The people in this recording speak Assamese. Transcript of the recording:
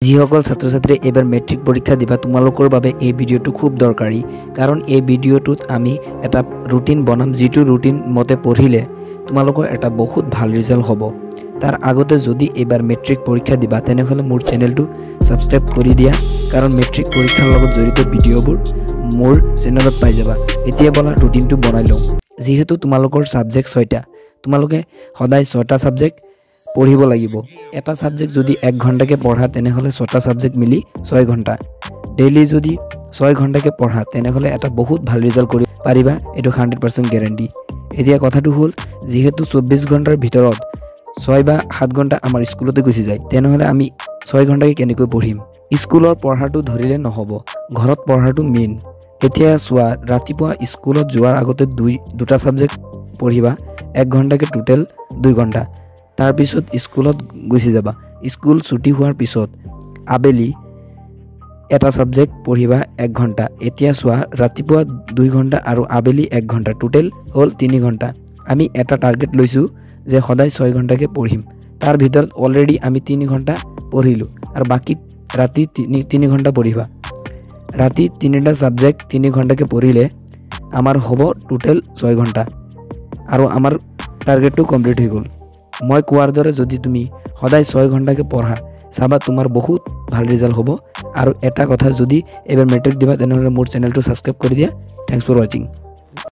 যিসকল ছাত্ৰ-ছাত্ৰী এবাৰ মেট্ৰিক পৰীক্ষা দিবা তোমালোকৰ বাবে এই ভিডিঅ'টো খুব দৰকাৰী কাৰণ এই ভিডিঅ'টোত আমি এটা ৰুটিন বনাম যিটো ৰুটিন মতে পঢ়িলে তোমালোকৰ এটা বহুত ভাল ৰিজাল্ট হ'ব তাৰ আগতে যদি এবাৰ মেট্ৰিক পৰীক্ষা দিবা তেনেহলে মোৰ চেনেলটো সাবস্ক্ৰাইব কৰি দিয়া কাৰণ মেট্ৰিক পৰীক্ষাৰ লগত জড়িত ভিডিঅ'বোৰ মোৰ চেনেলত পাই যাবা এতিয়া বলা ৰুটিনটো বনাই লওঁ যেহেতু তোমালোকৰ সাবজেক্ট 6টা তোমালোকে সদায় 6টা সাবজেক্ট পঢ়িব লাগিব এটা সাবজেক্ট যদি 1 ঘন্টাকে পঢ়া তেনেহলে 6টা সাবজেক্ট মিলি 6 ঘন্টা ডেইলি যদি 6 ঘন্টাকে পঢ়া তেনেহলে এটা বহুত ভাল ৰিজাল্ট কৰি পাৰিবা এটো 100% গ্যাৰান্টি এতিয়া কথাটো হল যেহেতু 24 ঘন্টাৰ ভিতৰত 6 বা 7 ঘন্টা আমাৰ স্কুলতে গুছি যায় তেনেহলে আমি 6 ঘন্টাকে কেনেকৈ পঢ়িম স্কুলৰ পঢ়াটো ধৰিলে নহব ঘৰত পঢ়াটো মেইন এতিয়া সোৱা ৰাতিপুৱা স্কুলত যোৱাৰ আগতে দুটা সাবজেক্ট পঢ়িবা 1 ঘন্টাকে টোটাল 2 ঘন্টা তাৰ পিছত স্কুলত গুছি যাবা স্কুল ছুটি হোৱাৰ পিছত আবেলি এটা সাবজেক্ট পঢ়িবা 1 ঘন্টা এতিয়া সোৱা ৰাতিপুৱা 2 ঘন্টা আৰু আবেলি 1 ঘন্টা টোটাল হল 3 ঘন্টা আমি এটা টাৰ্গেট লৈছো যে সদায় 6 ঘন্টাকে পঢ়িম তাৰ ভিতৰত অলৰেডি আমি 3 ঘন্টা পঢ়িলো আৰু বাকি ৰাতি 3 ঘন্টা পঢ়িবা ৰাতি 3টা সাবজেক্ট 3 ঘন্টাকে পঢ়িলে আমাৰ হ'ব টোটাল 6 ঘন্টা আৰু আমাৰ টাৰ্গেটটো কমপ্লিট হৈ গল মই কোৱাৰ দৰে যদি তুমি সদায় 6 ঘন্টাকে পঢ়া সাবা তোমাৰ বহুত ভাল ৰিজাল্ট হ'ব আৰু এটা কথা যদি এবাৰ মেট্ৰিক দিবা তেনেহলে মোৰ চেনেলটো সাবস্ক্ৰাইব কৰি দিয়া থ্যাঙ্কস ফৰ ওয়াচিং